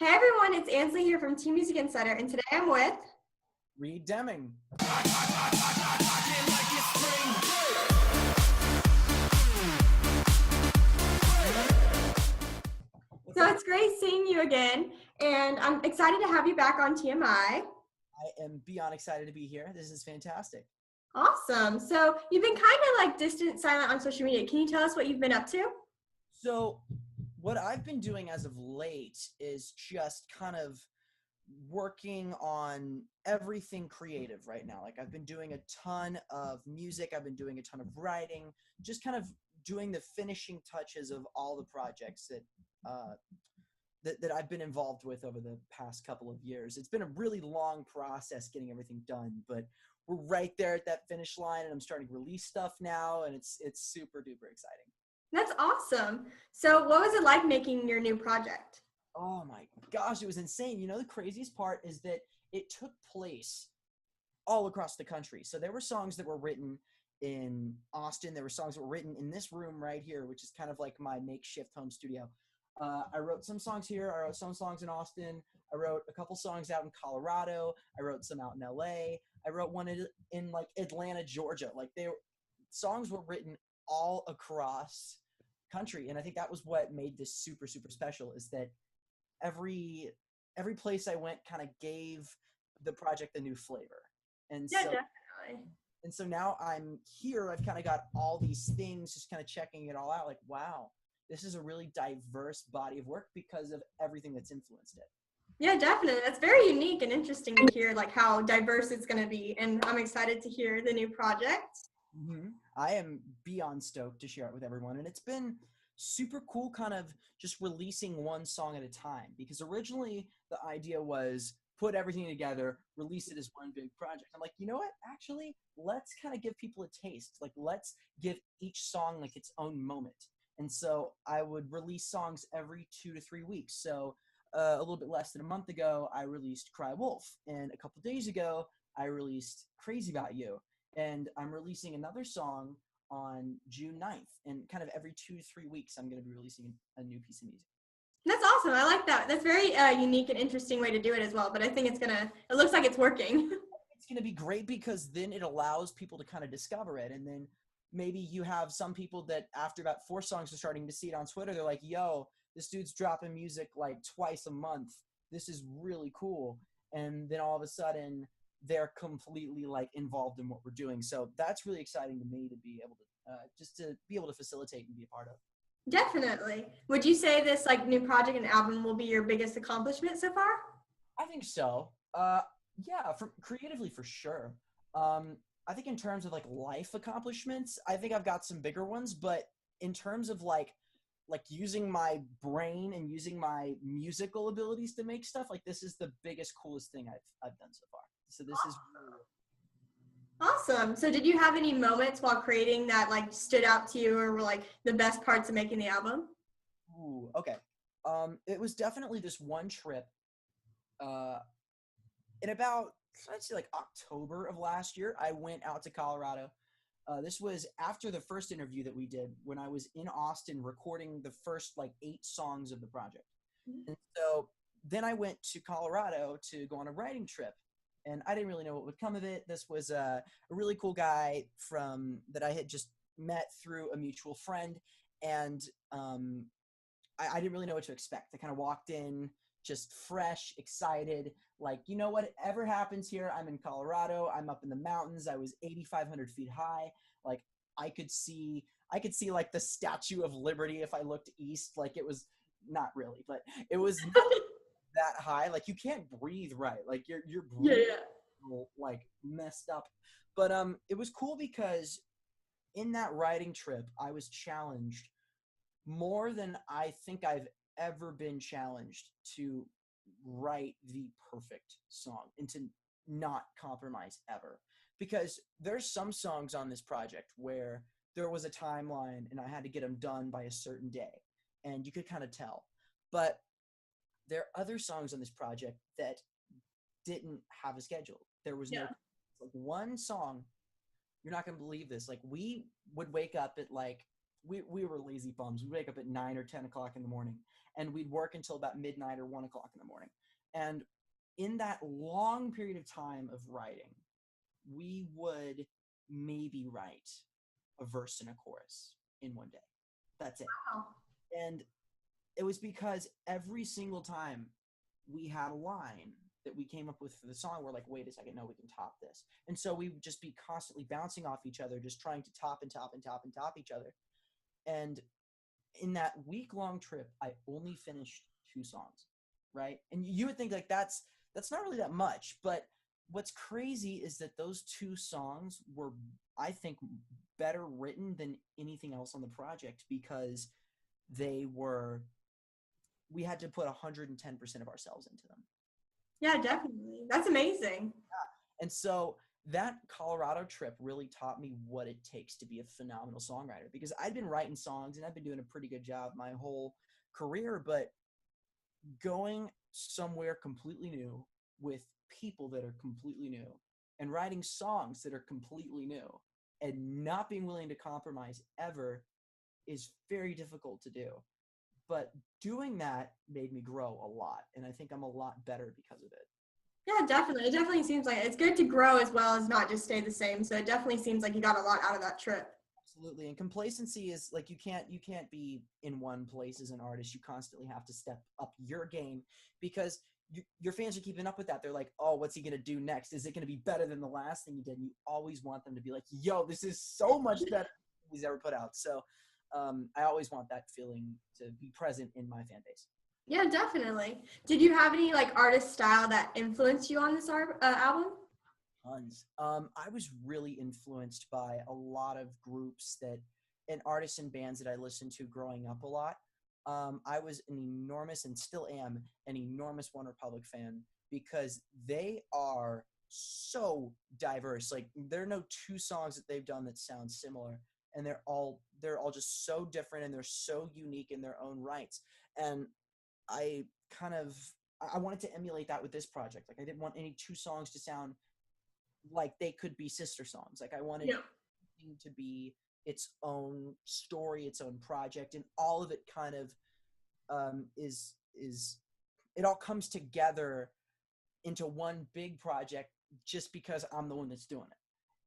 Hey everyone, it's Ansley here from Team Music Insider, and today I'm with Reed Deming. So it's great seeing you again, and I'm excited to have you back on TMI. I am beyond excited to be here. This is fantastic. Awesome. So you've been kind of like distant, silent on social media. Can you tell us what you've been up to? So what I've been doing as of late is just kind of working on everything creative right now. Like I've been doing a ton of music. I've been doing a ton of writing, just kind of doing the finishing touches of all the projects that I've been involved with over the past couple of years. It's been a really long process getting everything done, but we're right there at that finish line, and I'm starting to release stuff now, and it's super duper exciting. That's awesome. So what was it like making your new project? Oh my gosh, it was insane. You know, the craziest part is that it took place all across the country. So there were songs that were written in Austin. There were songs that were written in this room right here, which is kind of like my makeshift home studio. I wrote some songs here. I wrote some songs in Austin. I wrote a couple songs out in Colorado. I wrote some out in LA. I wrote one in like Atlanta, Georgia. Like songs were written all across country. And I think that was what made this super, super special, is that every place I went kind of gave the project a new flavor. And Yeah, so definitely. and so now I'm here. I've kind of got all these things, just kind of checking it all out. Like, wow, this is a really diverse body of work because of everything that's influenced it. Yeah, definitely. That's very unique and interesting to hear like how diverse it's going to be, and I'm excited to hear the new project. Mm-hmm. I am beyond stoked to share it with everyone. And it's been super cool kind of just releasing one song at a time, because originally the idea was put everything together, release it as one big project. I'm like, you know what? Actually, let's kind of give people a taste. Like, let's give each song like its own moment. And so I would release songs every 2 to 3 weeks. So a little bit less than a month ago, I released Cry Wolf. And a couple days ago, I released Crazy About You. And I'm releasing another song on June 9th. And kind of every 2 to 3 weeks, I'm going to be releasing a new piece of music. That's awesome. I like that. That's very unique and interesting way to do it as well. But I think it looks like it's working. It's going to be great because then it allows people to kind of discover it. And then maybe you have some people that after about 4 songs are starting to see it on Twitter. They're like, yo, this dude's dropping music like twice a month. This is really cool. And then all of a sudden they're completely like involved in what we're doing. So that's really exciting to me to be able to just to be able to facilitate and be a part of. Definitely. Would you say this like new project and album will be your biggest accomplishment so far? I think so. Yeah, creatively for sure. I think in terms of like life accomplishments, I think I've got some bigger ones, but in terms of like using my brain and using my musical abilities to make stuff, like this is the biggest, coolest thing I've done so far. So this is really Awesome. So did you have any moments while creating that like stood out to you or were like the best parts of making the album? Ooh, okay. It was definitely this one trip uh in about, I'd say like October of last year. I went out to Colorado. This was after the first interview that we did when I was in Austin recording the first like 8 songs of the project. And so then I went to Colorado to go on a writing trip, and I didn't really know what would come of it. This was a really cool guy that I had just met through a mutual friend, and I didn't really know what to expect. I kind of walked in just fresh, excited, like, you know, whatever happens here, I'm in Colorado, I'm up in the mountains, I was 8,500 feet high, like I could see like the Statue of Liberty if I looked east. Like, it was not really, but it was not that high. Like, you can't breathe right, like your Yeah, breathing yeah. like messed up. But it was cool because in that writing trip I was challenged more than I think I've ever been challenged to write the perfect song and to not compromise ever. Because there's some songs on this project where there was a timeline and I had to get them done by a certain day, and you could kind of tell. But there are other songs on this project that didn't have a schedule. There was no, Yeah. like, one song, you're not going to believe this. Like, we would wake up at like, we were lazy bums. We'd wake up at 9 or 10 o'clock in the morning, and we'd work until about midnight or 1 o'clock in the morning. And in that long period of time of writing, we would maybe write a verse and a chorus in one day. That's it. Wow. And it was because every single time we had a line that we came up with for the song, we're like, wait a second, no, we can top this. And so we would just be constantly bouncing off each other, just trying to top and top and top and top each other. And in that week-long trip, I only finished 2 songs, right? And you would think like that's not really that much, but what's crazy is that those 2 songs were, I think, better written than anything else on the project because we had to put 110% of ourselves into them. Yeah, definitely. That's amazing. And so that Colorado trip really taught me what it takes to be a phenomenal songwriter, because I'd been writing songs and I've been doing a pretty good job my whole career, but going somewhere completely new with people that are completely new and writing songs that are completely new and not being willing to compromise ever is very difficult to do. But doing that made me grow a lot, and I think I'm a lot better because of it. Yeah, definitely. It definitely seems like it's good to grow as well as not just stay the same. So it definitely seems like you got a lot out of that trip. Absolutely. And complacency is like you can't be in one place as an artist. You constantly have to step up your game because your fans are keeping up with that. They're like, oh, what's he going to do next? Is it going to be better than the last thing he did? And you always want them to be like, yo, this is so much better than he's ever put out. So I always want that feeling to be present in my fan base. Yeah, definitely. Did you have any like artist style that influenced you on this album? Tons. I was really influenced by a lot of groups and artists and bands that I listened to growing up a lot. I was an enormous, and still am, an enormous OneRepublic fan because they are so diverse. Like there are no 2 songs that they've done that sound similar, and they're all just so different, and they're so unique in their own rights. And I wanted to emulate that with this project. Like I didn't want any 2 songs to sound like they could be sister songs. Like I wanted everything to be its own story, its own project, and all of it kind of is it all comes together into one big project just because I'm the one that's doing it.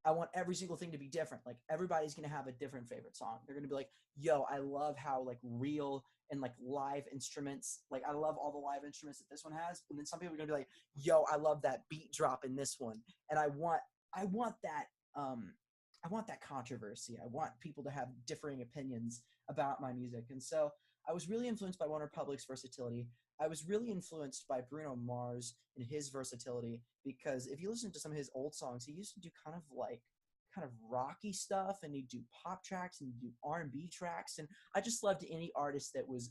I want every single thing to be different. Like everybody's going to have a different favorite song. They're going to be like, yo, I love how like real and like live instruments, like I love all the live instruments that this one has. And then some people are going to be like, yo, I love that beat drop in this one. And I want that, I want that controversy. I want people to have differing opinions about my music. And so I was really influenced by OneRepublic's versatility. I was really influenced by Bruno Mars and his versatility because if you listen to some of his old songs, he used to do kind of rocky stuff, and he'd do pop tracks and he'd do R&B tracks. And I just loved any artist that was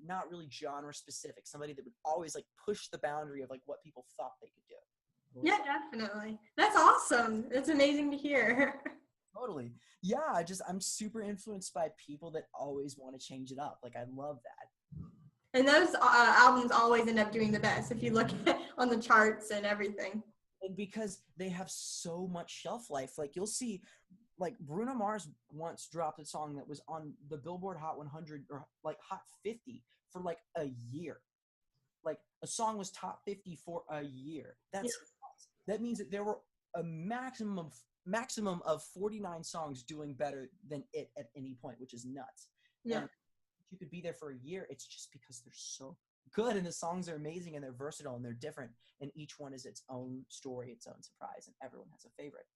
not really genre specific, somebody that would always like push the boundary of like what people thought they could do. Yeah, definitely. That's awesome. It's amazing to hear. Totally. Yeah, I'm super influenced by people that always want to change it up. Like I love that. And those albums always end up doing the best if you look at on the charts and everything. And because they have so much shelf life, like you'll see, like Bruno Mars once dropped a song that was on the Billboard Hot 100 or like Hot 50 for like a year. Like a song was top 50 for a year. That means that there were a maximum of 49 songs doing better than it at any point, which is nuts. Yeah. And you could be there for a year. It's just because they're so good and the songs are amazing and they're versatile and they're different, and each one is its own story, its own surprise, and everyone has a favorite.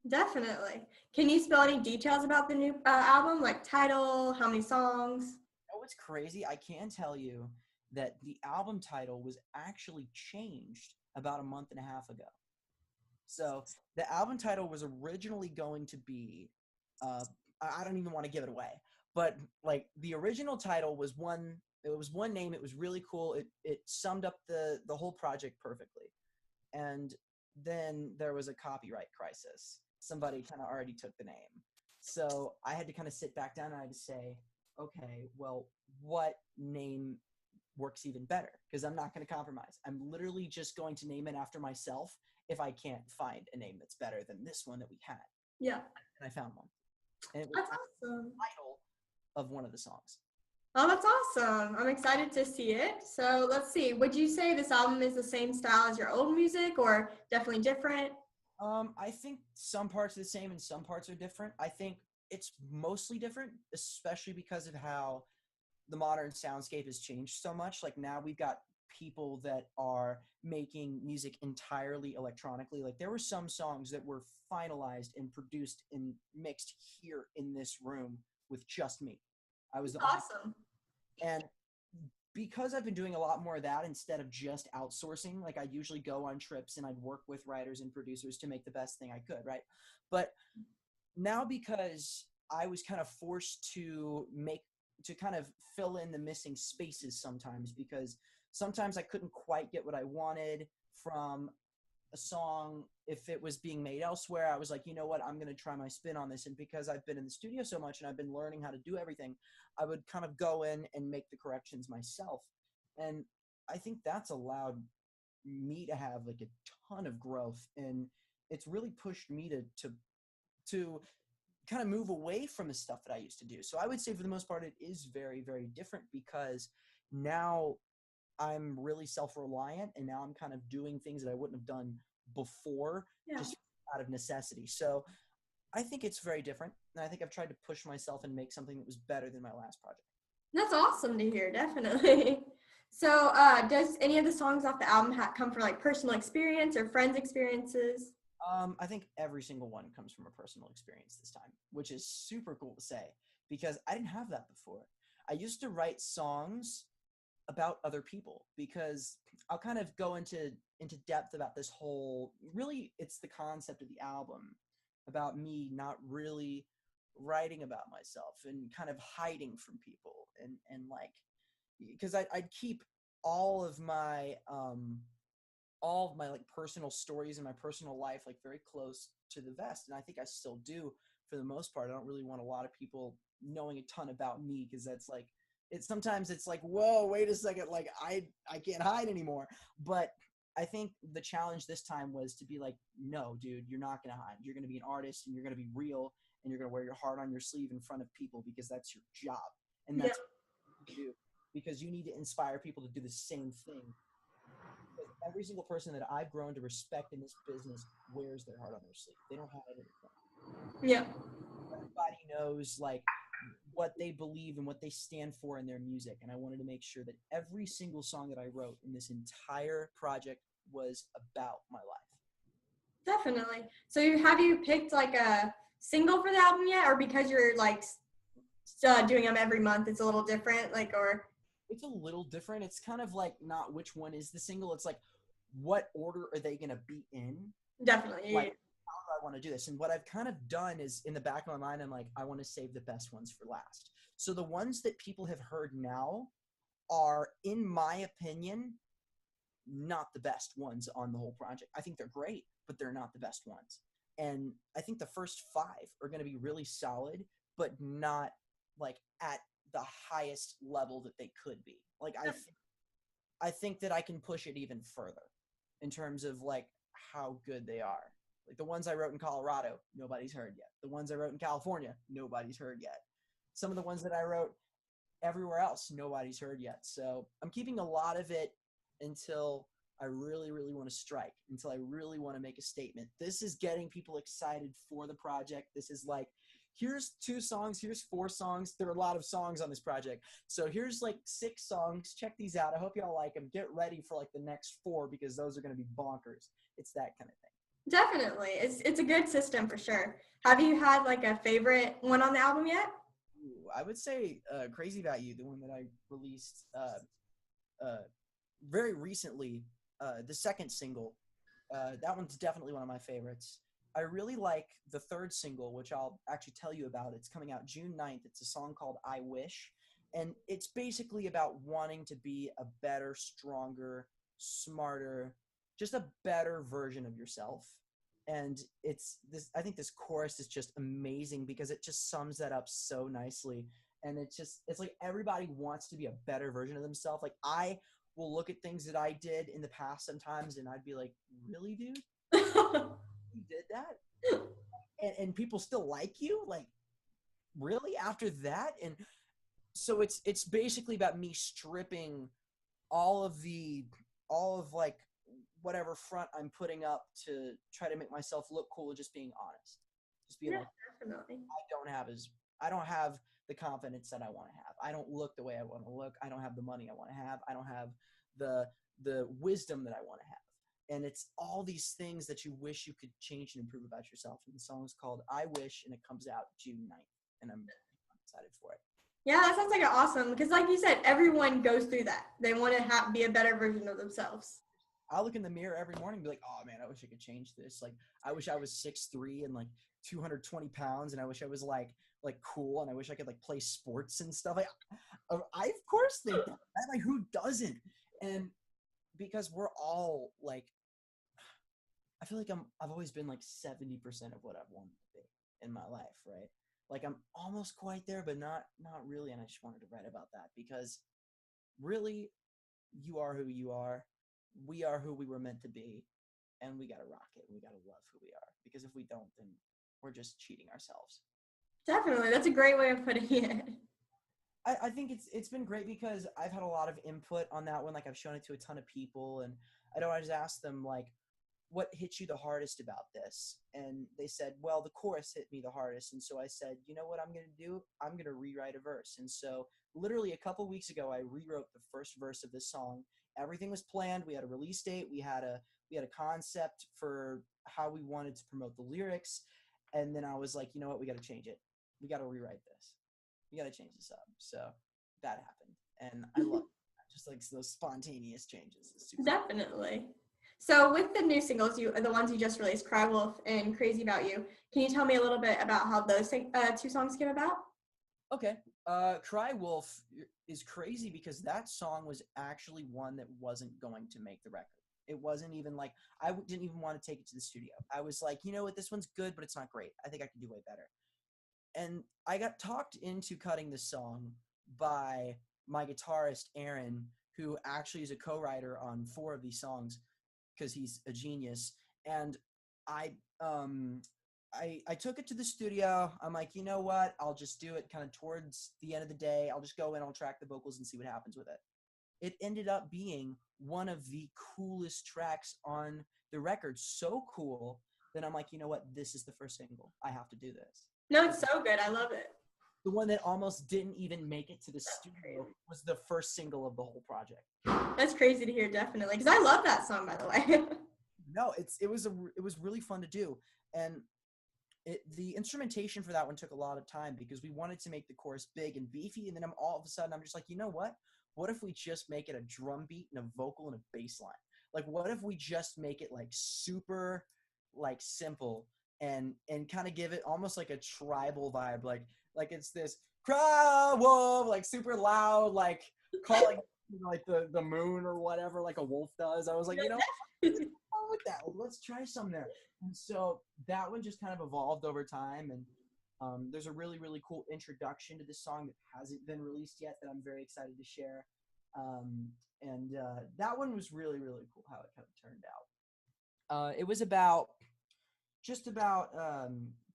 Definitely. Can you spill any details about the new album, like title, how many songs? You know what's crazy? I can tell you that the album title was actually changed about a month and a half ago. So the album title was originally going to be, I don't even want to give it away, but like the original title was one name. It was really cool. It summed up the whole project perfectly. And then there was a copyright crisis. Somebody kind of already took the name. So I had to kind of sit back down and I had to say, okay, well, what name works even better? Because I'm not going to compromise. I'm literally just going to name it after myself if I can't find a name that's better than this one that we had. Yeah. And I found one. And it was That's awesome. the title of one of the songs. Oh, that's awesome. I'm excited to see it. So let's see. Would you say this album is the same style as your old music or definitely different? I think some parts are the same and some parts are different. I think it's mostly different, especially because of how the modern soundscape has changed so much. Like now we've got people that are making music entirely electronically. Like there were some songs that were finalized and produced and mixed here in this room with just me. I was the only, Awesome. and because I've been doing a lot more of that instead of just outsourcing, like I'd usually go on trips and I'd work with writers and producers to make the best thing I could, right? But now because I was kind of forced to kind of fill in the missing spaces sometimes because sometimes I couldn't quite get what I wanted from a song if it was being made elsewhere. I was like, you know what, I'm going to try my spin on this. And because I've been in the studio so much and I've been learning how to do everything, I would kind of go in and make the corrections myself. And I think that's allowed me to have like a ton of growth, and it's really pushed me to kind of move away from the stuff that I used to do. So I would say for the most part, it is very, very different because now I'm really self-reliant and now I'm kind of doing things that I wouldn't have done before Yeah. just out of necessity. So I think it's very different. And I think I've tried to push myself and make something that was better than my last project. That's awesome to hear, definitely. So, does any of the songs off the album come from like personal experience or friends' experiences? I think every single one comes from a personal experience this time, which is super cool to say because I didn't have that before. I used to write songs about other people because I'll kind of go into depth about this whole, really it's the concept of the album about me not really writing about myself and kind of hiding from people and like because I'd keep all of my like personal stories in my personal life like very close to the vest, and I think I still do for the most part. I don't really want a lot of people knowing a ton about me because that's like sometimes it's like, whoa, wait a second, like I can't hide anymore. But I think the challenge this time was to be like, no dude, you're not gonna hide, you're gonna be an artist and you're gonna be real and you're gonna wear your heart on your sleeve in front of people because that's your job and Yeah, that's what you do, because you need to inspire people to do the same thing. Because every single person that I've grown to respect in this business wears their heart on their sleeve. They don't hide anything. yeah. Everybody knows like what they believe and what they stand for in their music. And I wanted to make sure that every single song that I wrote in this entire project was about my life. Definitely. So, have you picked like a single for the album yet, or because you're like doing them every month, it's a little different? Like, or It's a little different. It's kind of like not which one is the single. It's like what order are they going to be in? definitely, yeah. Like how do I want to do this? And what I've kind of done is in the back of my mind, I'm like, I want to save the best ones for last. So the ones that people have heard now are, in my opinion, not the best ones on the whole project. I think they're great, but they're not the best ones. And I think the first 5 are going to be really solid, but not like at the highest level that they could be. Like I think that I can push it even further in terms of like how good they are. Like the ones I wrote in Colorado, nobody's heard yet. The ones I wrote in California, nobody's heard yet. Some of the ones that I wrote everywhere else, nobody's heard yet. So I'm keeping a lot of it until I really, really want to strike, until I really want to make a statement. This is getting people excited for the project. This is like, here's 2 songs, here's 4 songs. There are a lot of songs on this project. So here's like 6 songs. Check these out. I hope y'all like them. Get ready for like the next 4 because those are going to be bonkers. It's that kind of thing. Definitely. It's a good system for sure. Have you had like a favorite one on the album yet? Ooh, I would say Crazy About You, the one that I released very recently, the second single. That one's definitely one of my favorites. I really like the third single, which I'll actually tell you about. It's coming out June 9th. It's a song called I Wish. And it's basically about wanting to be a better, stronger, smarter, just a better version of yourself. And it's this, I think this chorus is just amazing because it just sums that up so nicely. And it's like everybody wants to be a better version of themselves. Like I will look at things that I did in the past sometimes and I'd be like, really, dude? You did that? And people still like you? Like, really? After that? And so it's basically about me stripping all of like whatever front I'm putting up to try to make myself look cool and just being honest. Just being Yeah, like, definitely. I don't have the confidence that I want to have. I don't look the way I want to look. I don't have the money I want to have. I don't have the wisdom that I want to have. And it's all these things that you wish you could change and improve about yourself. And the song is called I Wish, and it comes out June 9th. And I'm excited for it. Yeah, that sounds like awesome because, like you said, everyone goes through that. They want to be a better version of themselves. I look in the mirror every morning and be like, oh man, I wish I could change this. Like, I wish I was 6'3" and like 220 pounds, and I wish I was like cool, and I wish I could like play sports and stuff. Like, I of course think that. Like, who doesn't? And because we're all like, I feel like I've always been like 70% of what I've wanted to be in my life, right? Like I'm almost quite there, but not really. And I just wanted to write about that because really, you are who you are. We are who we were meant to be, and we gotta rock it. We gotta love who we are, because if we don't, then we're just cheating ourselves. Definitely, that's a great way of putting it. I think it's been great because I've had a lot of input on that one. Like I've shown it to a ton of people, and I always ask them like, what hit you the hardest about this? And they said, well, the chorus hit me the hardest. And so I said, you know what I'm going to do? I'm going to rewrite a verse. And so literally a couple weeks ago, I rewrote the first verse of this song. Everything was planned. We had a release date. We had a concept for how we wanted to promote the lyrics. And then I was like, you know what? We got to change it. We got to rewrite this. We got to change this up. So that happened. And I love it. Just like those spontaneous changes. Definitely. So with the new singles, the ones you just released, Cry Wolf and Crazy About You, can you tell me a little bit about how those two songs came about? Okay. Cry Wolf is crazy because that song was actually one that wasn't going to make the record. It wasn't even like, didn't even want to take it to the studio. I was like, you know what, this one's good, but it's not great. I think I can do way better. And I got talked into cutting this song by my guitarist, Aaron, who actually is a co-writer on 4 of these songs, because he's a genius. And I took it to the studio. I'm like, you know what? I'll just do it kind of towards the end of the day. I'll just go in, I'll track the vocals and see what happens with it. It ended up being one of the coolest tracks on the record. So cool that I'm like, you know what? This is the first single. I have to do this. No, it's so good. I love it. The one that almost didn't even make it to the studio was the first single of the whole project. That's crazy to hear, definitely, because I love that song, by the way. No, it was really fun to do, and the instrumentation for that one took a lot of time because we wanted to make the chorus big and beefy, and then all of a sudden I'm just like, you know what? What if we just make it a drum beat and a vocal and a bass line? Like, what if we just make it like super like simple and kind of give it almost like a tribal vibe, like it's this cry wolf, like super loud, like calling like the moon or whatever, like a wolf does. I was like, you know, what's wrong with that? Let's try some there. And so that one just kind of evolved over time. And there's a really, really cool introduction to this song that hasn't been released yet that I'm very excited to share. And that one was really, really cool how it kind of turned out. It was just about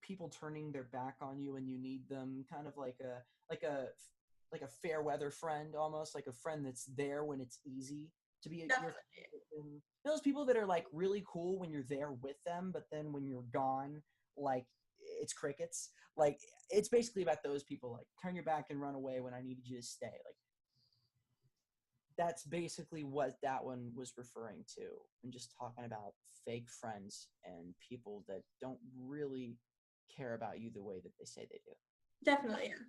people turning their back on you when you need them, kind of like a fair weather friend, almost like a friend that's there when it's easy to be those people that are like really cool when you're there with them, but then when you're gone, like it's crickets. Like it's basically about those people, like turn your back and run away when I needed you to stay. Like that's basically what that one was referring to, and just talking about fake friends and people that don't really care about you the way that they say they do. Definitely, yeah.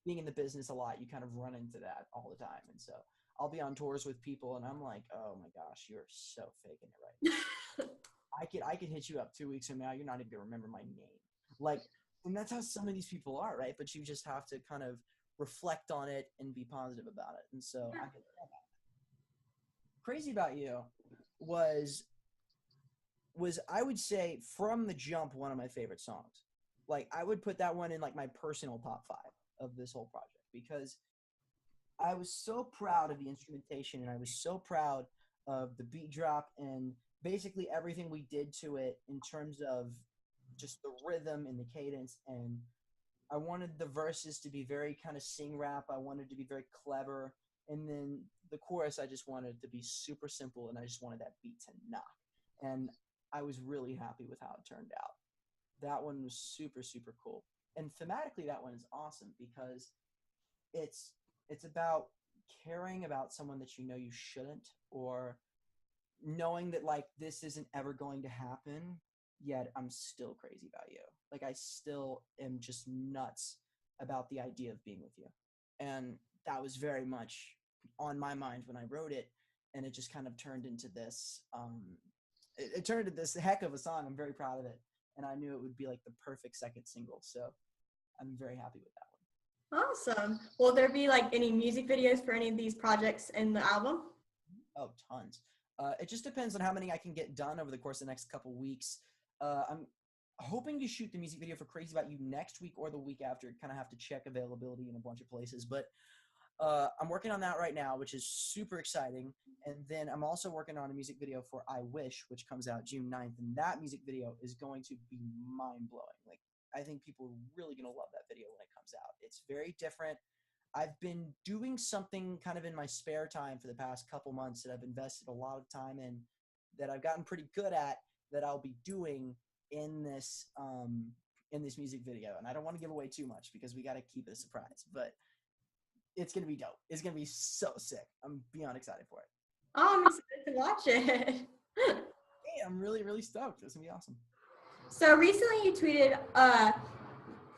Being in the business a lot, you kind of run into that all the time. And so I'll be on tours with people and I'm like, oh my gosh, you're so faking it right now. I could hit you up 2 weeks from now. You're not even gonna remember my name. Like, and that's how some of these people are, right? But you just have to kind of reflect on it and be positive about it. And so I could Crazy About You was I would say from the jump one of my favorite songs. Like I would put that one in like my personal top 5 of this whole project because I was so proud of the instrumentation and I was so proud of the beat drop and basically everything we did to it in terms of just the rhythm and the cadence. And I wanted the verses to be very kind of sing rap. I wanted to be very clever. And then the chorus, I just wanted to be super simple, and I just wanted that beat to knock. And I was really happy with how it turned out. That one was super, super cool. And thematically, that one is awesome because it's about caring about someone that you know you shouldn't, or knowing that like this isn't ever going to happen, yet I'm still crazy about you. Like I still am just nuts about the idea of being with you. And that was very much on my mind when I wrote it, and it just kind of turned into this it turned into this heck of a song. I'm very proud of it, and I knew it would be like the perfect second single, so I'm very happy with that one. Awesome. Will there be like any music videos for any of these projects in the album? Oh, tons. It just depends on how many I can get done over the course of the next couple weeks. I'm hoping to shoot the music video for Crazy About You next week or the week after. Kind of have to check availability in a bunch of places, but I'm working on that right now, which is super exciting. And then I'm also working on a music video for I Wish, which comes out June 9th. And that music video is going to be mind-blowing. Like, I think people are really going to love that video when it comes out. It's very different. I've been doing something kind of in my spare time for the past couple months that I've invested a lot of time in, that I've gotten pretty good at, that I'll be doing in this music video. And I don't want to give away too much because we got to keep it a surprise, but it's going to be dope. It's going to be so sick. I'm beyond excited for it. Oh, I'm excited to watch it. Hey, I'm really, really stoked. It's going to be awesome. So recently you tweeted a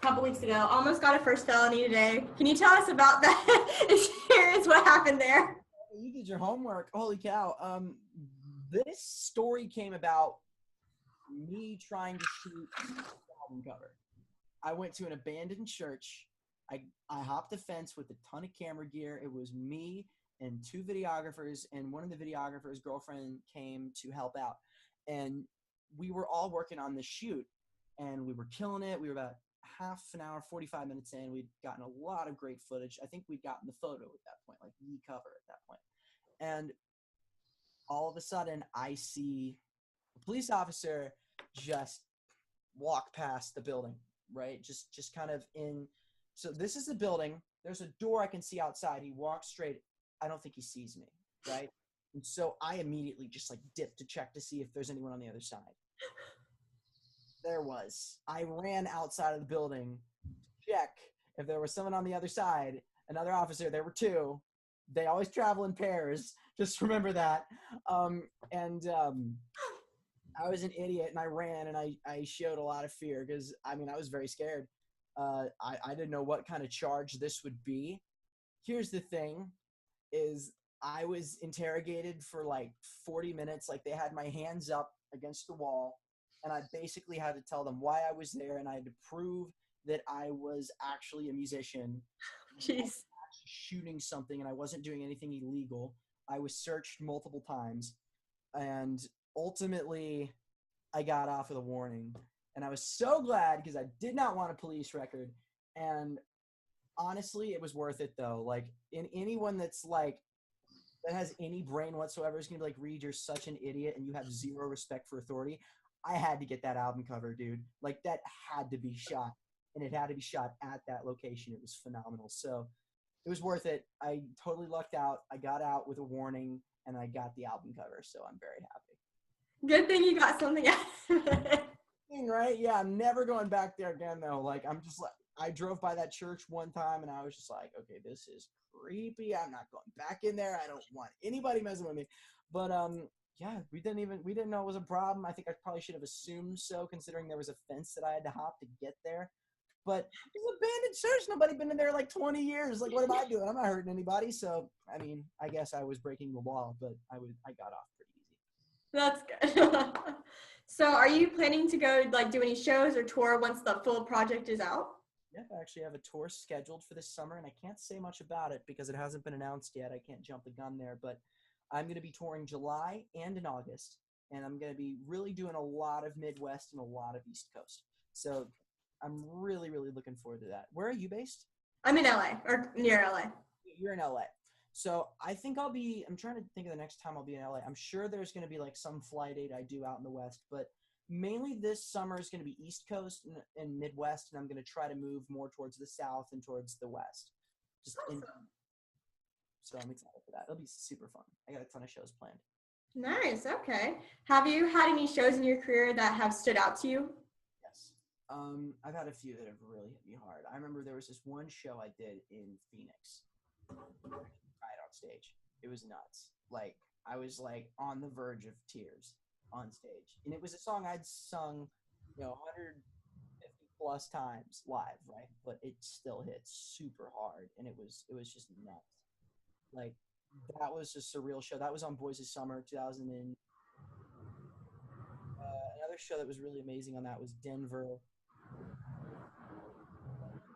couple weeks ago, almost got a first felony today. Can you tell us about that experience? What happened there? You did your homework. Holy cow. This story came about me trying to shoot the album cover. I went to an abandoned church. I hopped a fence with a ton of camera gear. It was me and two videographers, and one of the videographers' girlfriend came to help out. And we were all working on this shoot, and we were killing it. We were about half an hour, 45 minutes in. We'd gotten a lot of great footage. I think we'd gotten the photo at that point, like the cover at that point. And all of a sudden, I see a police officer just walk past the building, right? Just kind of in. So this is the building. There's a door I can see outside. He walks straight. I don't think he sees me, right? And so I immediately just like dip to check to see if there's anyone on the other side. There was. I ran outside of the building to check if there was someone on the other side. Another officer. There were two. They always travel in pairs. Just remember that. I was an idiot, and I ran, and I showed a lot of fear because, I mean, I was very scared. I didn't know what kind of charge this would be. Here's the thing is I was interrogated for like 40 minutes. Like, they had my hands up against the wall, and I basically had to tell them why I was there, and I had to prove that I was actually a musician. Jeez. Shooting something, and I wasn't doing anything illegal. I was searched multiple times, and ultimately I got off with a warning. And I was so glad because I did not want a police record. And honestly, it was worth it though. Like, anyone that's like, that has any brain whatsoever is going to be like, Reed, you're such an idiot and you have zero respect for authority. I had to get that album cover, dude. Like, that had to be shot. And it had to be shot at that location. It was phenomenal. So it was worth it. I totally lucked out. I got out with a warning, and I got the album cover. So I'm very happy. Good thing you got something out of it. Right? Yeah, I'm never going back there again though. Like, I'm just like, I drove by that church one time, and I was just like, okay, this is creepy. I'm not going back in there. I don't want anybody messing with me. But yeah, we didn't know it was a problem. I think I probably should have assumed so, considering there was a fence that I had to hop to get there. But it's an abandoned church. Nobody been in there like 20 years. Like, what am I doing? I'm not hurting anybody. So, I mean, I guess I was breaking the law, but I got off pretty easy. That's good. So are you planning to go like do any shows or tour once the full project is out? Yep, I actually have a tour scheduled for this summer, and I can't say much about it because it hasn't been announced yet. I can't jump the gun there, but I'm going to be touring July and in August, and I'm going to be really doing a lot of Midwest and a lot of East Coast. So I'm really, really looking forward to that. Where are you based? I'm in LA, or near LA. You're in LA. So I think I'm trying to think of the next time I'll be in LA. I'm sure there's going to be like some fly date I do out in the West, but mainly this summer is going to be East Coast and Midwest, and I'm going to try to move more towards the South and towards the West. So I'm excited for that. It'll be super fun. I got a ton of shows planned. Nice. Okay. Have you had any shows in your career that have stood out to you? Yes. I've had a few that have really hit me hard. I remember there was this one show I did in Phoenix. I cried on stage. It was nuts. Like, I was like on the verge of tears on stage. And it was a song I'd sung, 150 plus times live, right? But it still hit super hard, and it was just nuts. Like, that was a surreal show. That was on Boys of Summer 2000. Another show that was really amazing on that was Denver.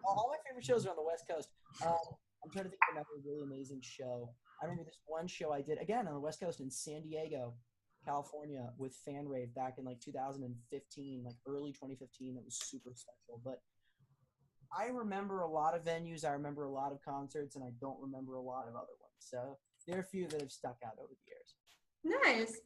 All my favorite shows are on the West Coast. I'm trying to think of another really amazing show. I remember this one show I did, again, on the West Coast in San Diego, California, with Fan Rave back in like 2015, like early 2015. It was super special. But I remember a lot of venues. I remember a lot of concerts, and I don't remember a lot of other ones. So there are a few that have stuck out over the years. Nice.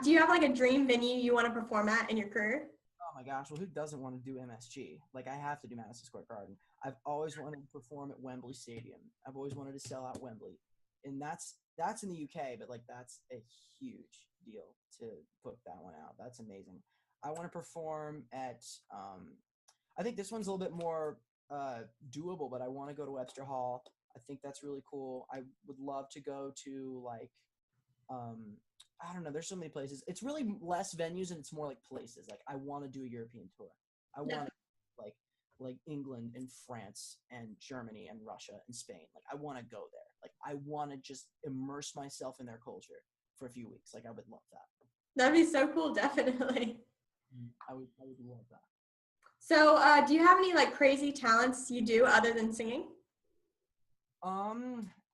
Do you have like a dream venue you want to perform at in your career? Oh my gosh, well, who doesn't want to do MSG? Like, I have to do Madison Square Garden. I've always wanted to perform at Wembley Stadium. I've always wanted to sell out Wembley. And that's in the UK, but like, that's a huge deal to put that one out. That's amazing. I want to perform at I think this one's a little bit more doable, but I want to go to Webster Hall. I think that's really cool. I would love to go to like I don't know, there's so many places. It's really less venues and it's more like places. Like, I want to do a European tour. I want to like England and France and Germany and Russia and Spain. Like, I want to go there. Like, I want to just immerse myself in their culture for a few weeks. Like, I would love that. That'd be so cool, definitely. I would love that. So, do you have any like crazy talents you do other than singing?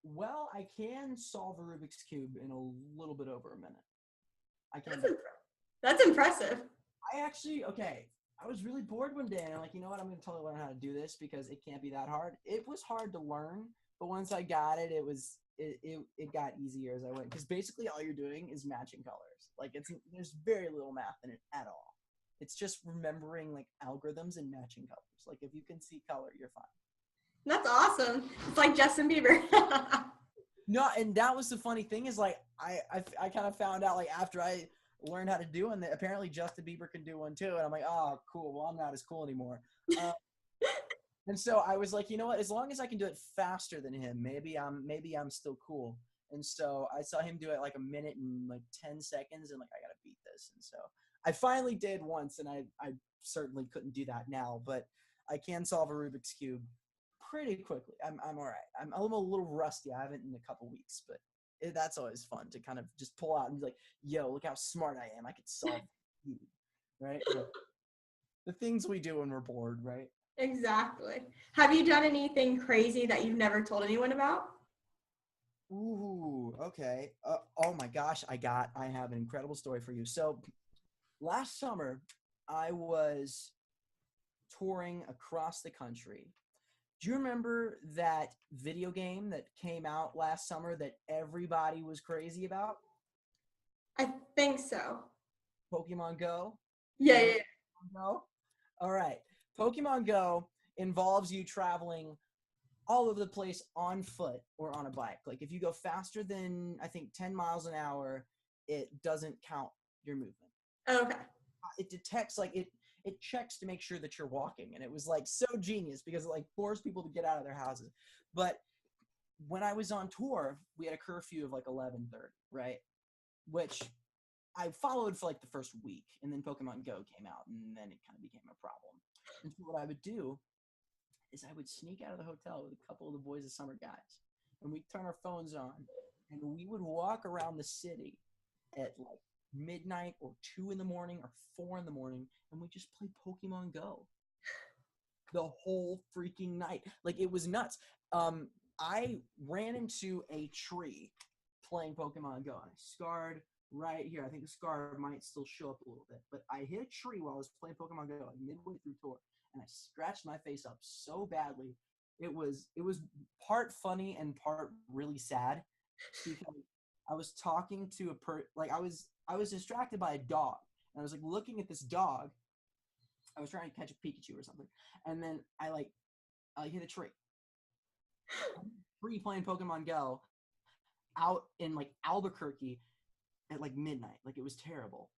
Well, I can solve a Rubik's Cube in a little bit over a minute. I can. That's impressive. I was really bored one day, and I'm like, you know what? I'm going to totally learn how to do this because it can't be that hard. It was hard to learn, but once I got it, it got easier as I went. Because basically all you're doing is matching colors. Like, there's very little math in it at all. It's just remembering like algorithms and matching colors. Like, if you can see color, you're fine. That's awesome. It's like Justin Bieber. No, and that was the funny thing is like I kind of found out like after I learned how to do one that apparently Justin Bieber can do one too, and I'm like, oh, cool. Well, I'm not as cool anymore. And so I was like, you know what? As long as I can do it faster than him, maybe I'm still cool. And so I saw him do it like a minute and like 10 seconds, and like, I gotta beat this. And so I finally did once, and I certainly couldn't do that now, but I can solve a Rubik's Cube pretty quickly. I'm all right. I'm a little rusty. I haven't in a couple weeks, but that's always fun to kind of just pull out and be like, yo, look how smart I am. I could solve you, right? The things we do when we're bored, right? Exactly. Have you done anything crazy that you've never told anyone about? Ooh, okay. Oh my gosh, I have an incredible story for you. So last summer, I was touring across the country. Do you remember that video game that came out last summer that everybody was crazy about? I think so. Pokémon Go? Yeah. Pokemon Go? All right. Pokemon Go involves you traveling all over the place on foot or on a bike. Like, if you go faster than, I think, 10 miles an hour, it doesn't count your movement. Okay. It detects, like, it checks to make sure that you're walking. And it was like so genius because it like forced people to get out of their houses. But when I was on tour, we had a curfew of like 11:30, right? Which I followed for like the first week, and then Pokemon Go came out, and then it kind of became a problem. And so what I would do is I would sneak out of the hotel with a couple of the Boys of Summer guys, and we'd turn our phones on, and we would walk around the city at like midnight or 2 in the morning or 4 in the morning, and we just play Pokemon Go the whole freaking night. Like, it was nuts. I ran into a tree playing Pokemon Go, and I scarred right here. I think the scar might still show up a little bit, but I hit a tree while I was playing Pokemon Go midway through tour, and I scratched my face up so badly. It was part funny and part really sad because I was talking to I was distracted by a dog, and I was like looking at this dog. I was trying to catch a Pikachu or something, and then I hit a tree. Free playing Pokemon Go out in like Albuquerque at like midnight. Like, it was terrible.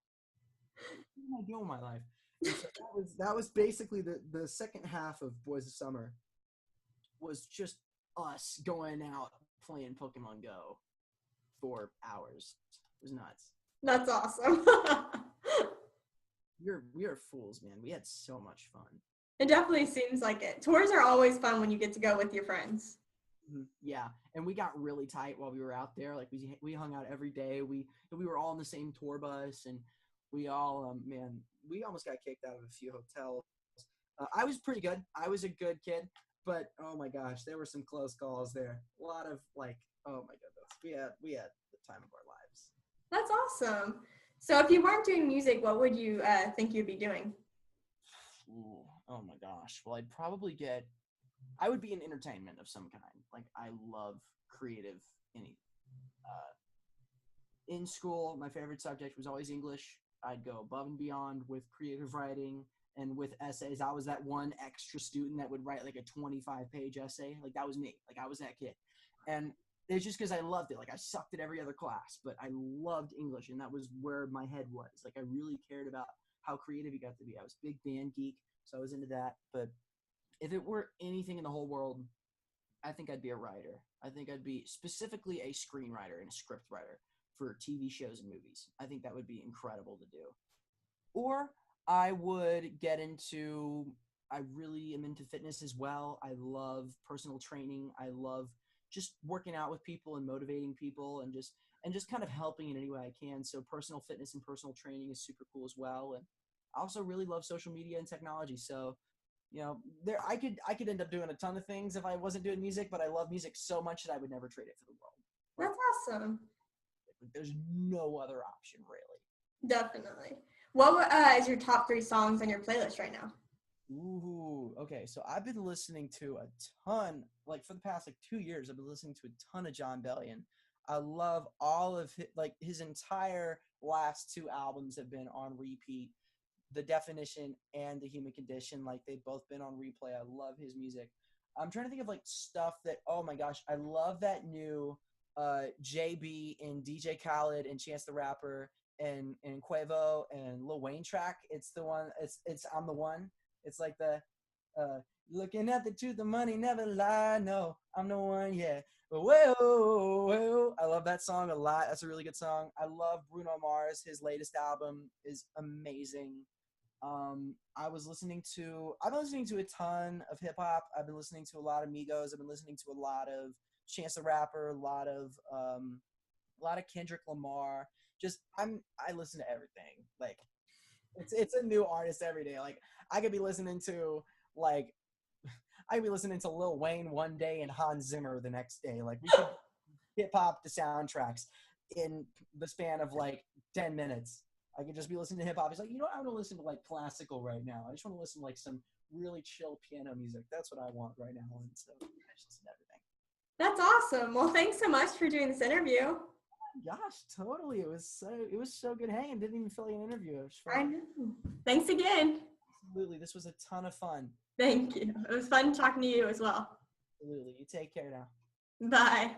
What am I doing with my life? And so that was basically the second half of Boys of Summer was just us going out playing Pokemon Go for hours. It was nuts. That's awesome. We are fools, man. We had so much fun. It definitely seems like it. Tours are always fun when you get to go with your friends. Yeah, and we got really tight while we were out there. Like, we hung out every day. We were all in the same tour bus, and we all we almost got kicked out of a few hotels. I was pretty good. I was a good kid, but oh my gosh, there were some close calls there. A lot of like, oh my goodness, we had the time of our lives. That's awesome. So if you weren't doing music, what would you think you'd be doing? Ooh, oh my gosh. Well, I would be in entertainment of some kind. Like, I love creative anything. In school, my favorite subject was always English. I'd go above and beyond with creative writing and with essays. I was that one extra student that would write like a 25-page essay. Like, that was me. Like, I was that kid. And it's just because I loved it. Like, I sucked at every other class, but I loved English, and that was where my head was. Like, I really cared about how creative you got to be. I was a big band geek, so I was into that. But if it were anything in the whole world, I think I'd be a writer. I think I'd be specifically a screenwriter and a script writer for TV shows and movies. I think that would be incredible to do. Or I would I really am into fitness as well. I love personal training. I love just working out with people and motivating people and just kind of helping in any way I can. So personal fitness and personal training is super cool as well. And I also really love social media and technology. So, I could end up doing a ton of things if I wasn't doing music, but I love music so much that I would never trade it for the world. That's awesome. There's no other option, really. Definitely. What is your top 3 songs on your playlist right now? Ooh, okay. So I've been listening to a ton, like for the past 2 years, I've been listening to a ton of John Bellion. I love all of his entire last 2 albums have been on repeat. The Definition and The Human Condition, like, they've both been on replay. I love his music. I'm trying to think of like stuff that, oh my gosh, I love that new JB and DJ Khaled and Chance the Rapper and Quavo and Lil Wayne track. It's the one, it's I'm the One. It's like the looking at the truth, the money never lie. No, I'm the one, yeah. Whoa. I love that song a lot. That's a really good song. I love Bruno Mars. His latest album is amazing. I've been listening to a ton of hip hop. I've been listening to a lot of Migos. I've been listening to a lot of Chance the Rapper, a lot of Kendrick Lamar. I listen to everything. Like, it's a new artist every day. Like, I could be listening to Lil Wayne one day and Hans Zimmer the next day. Like, we could hip hop the soundtracks in the span of like 10 minutes. I could just be listening to hip hop. It's like, I want to listen to like classical right now. I just want to listen to like some really chill piano music. That's what I want right now. And so I just listen to everything. That's awesome. Well, thanks so much for doing this interview. Oh my gosh, totally. It was so good hanging. Didn't even feel like an interview. It was fun. I know. Thanks again. Absolutely. This was a ton of fun. Thank you. It was fun talking to you as well. Absolutely. You take care now. Bye.